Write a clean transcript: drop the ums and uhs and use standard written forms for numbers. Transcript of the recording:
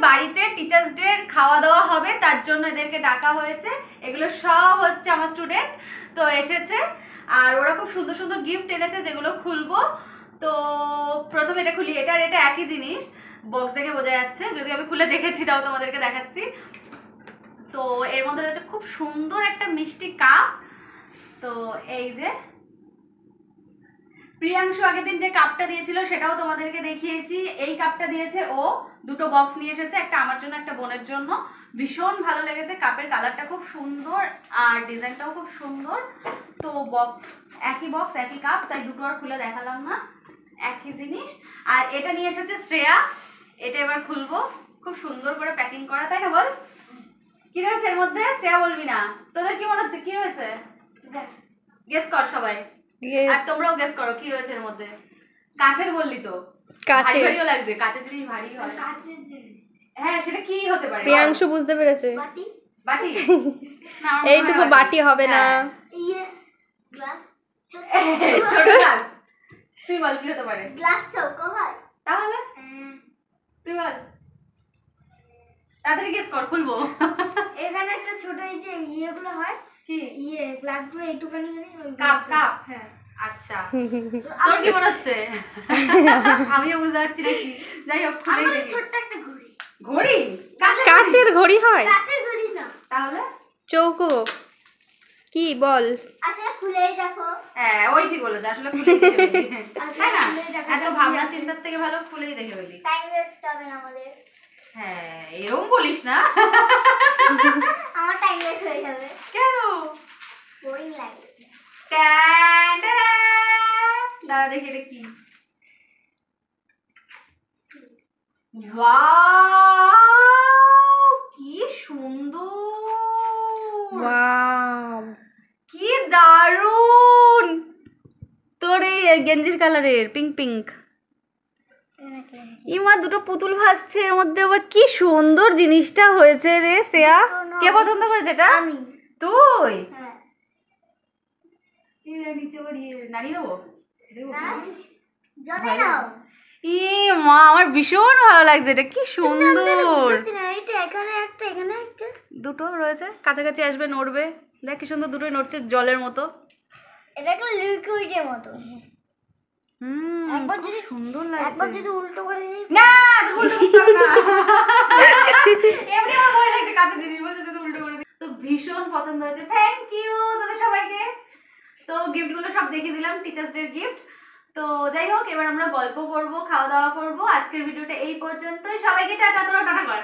বাড়িতে teachers day খাওয়া দাওয়া হবে, তার জন্য এদেরকে ডাকা হয়েছে। এগুলো সব হচ্ছে আমার স্টুডেন্ট, তো এসেছে আর ওরা খুব সুন্দর সুন্দর গিফট এনেছে যেগুলো খুলবো। তো প্রথমে এটা খুলি, এটা আর এটা একই জিনিস, বক্স দেখে বোঝা যাচ্ছে, যদি আমি খুলে দেখেছি তাও তোমাদেরকে দেখাচ্ছি। তো এর মধ্যে রয়েছে খুব সুন্দর একটা মিষ্টি কাপ। তো এই যে প্রিয়াংশু আগের দিন যে কাপটা দিয়েছিল সেটাও তোমাদেরকে দেখিয়েছি। এই কাপটা দিয়েছে ও, দুটো বক্স নিয়ে এসেছে, একটা আমার জন্য একটা বোনের জন্য। ভীষণ ভালো লেগেছে, কাপের কালারটা খুব সুন্দর আর ডিজাইনটাও খুব সুন্দর। তো বক্স একই বক্স একই কাপ, তাই দুটো আর খুলে দেখালাম না, একই জিনিস। আর এটা নিয়ে এসেছে শ্রেয়া, এটা এবার খুলবো, খুব সুন্দর করে প্যাকিং করা, তাই না বল? কি রয়েছে এর মধ্যে? শ্রেয়া বলবি না, তোদের কি মনে হচ্ছে কি রয়েছে? গেস কর সবাই, আর তোমরাও গেস করো কি রয়েছে এর মধ্যে। কাচের বললি তো, কাচের ভারীও লাগছে, কাচের জিনিস ভারী হয়। কাচের জিনিস, হ্যাঁ সেটা কি হতে পারে? প্রিয়াংশু বুঝতে পেরেছে। বাটি, বাটি না এইটুকু বাটি হবে না, ইয়ে গ্লাস, ছোট গ্লাস। তুই বল কি হতে পারে? গ্লাস চৌকো হয় তাহলে? তুই বল, তাড়াতাড়ি গেস কর, খুলবো। এখানে একটা ছোট এই যে ইয়েগুলো হয়, কি ইয়ে গ্লাসগুলো এইটুখানি কাপ, কাপ, হ্যাঁ আচ্ছা। তোর কি মনে হচ্ছে? আমিও বুঝতে পারছি না কি, যাই হোক খুলেই দেখি। ছোট্ট একটা ঘড়ি। ঘড়ি? কাচের ঘড়ি হয়? কাচের ঘড়ি না, তাহলে চৌকো কি বল? আসলে খুলেই দেখো। হ্যাঁ ওই ঠিক বলেছে, আসলে খুলেই দেখে বলি, তাই না? এত ভাবনা চিন্তার থেকে ভালো খুলেই দেখে বলি, টাইম ওয়েস্ট হবে না আমাদের। হ্যাঁ এরকম বলিস না। আমার টাইম ওয়েস্ট হয়ে যাবে। কেন? বোরিং লাগে। দাঁড়া দেখি এটা কি। ওয়াও কি সুন্দর, ওয়াও কি দারুন। তোর এই গেঞ্জির কালারের পিঙ্ক পিঙ্ক, ইমা দুটো পুতুল ভাসছে এর মধ্যে, আবার কি সুন্দর জিনিসটা হয়েছে রে শ্রেয়া। কে পছন্দ করেছে এটা? আমি। তুই? হ্যাঁ। নিচে বাড়িয়ে নাড়িয়ে দেবো, যতই নাও। ই মা আমার ভীষণ ভালো লাগছে, এটা কি সুন্দর। এটা এখানে একটা, এখানে একটা, দুটো রয়েছে, কাছাকাছি আসবে নড়বে, দেখ কি সুন্দর, দুটোই নড়ছে জলের মতো। এটা একটা লিকুইডের মতো। একবার যদি সুন্দর লাগছে, একবার যদি উল্টো করে দিই না উল্টো করতে না, এমনি আমার ভয় লাগছে কাছে জিনিস বলতে, যদি উল্টো করে দিই। তো ভীষণ পছন্দ হয়েছে, থ্যাংক ইউ তোদের সবাইকে। তো গিফটগুলো সব দেখিয়ে দিলাম, টিচার্স ডে গিফট। তো যাই হোক এবার আমরা গল্প করব, খাওয়া দাওয়া করব। আজকের ভিডিওটা এই পর্যন্তই, সবাইকে টাটা, তোরা টাটা কর।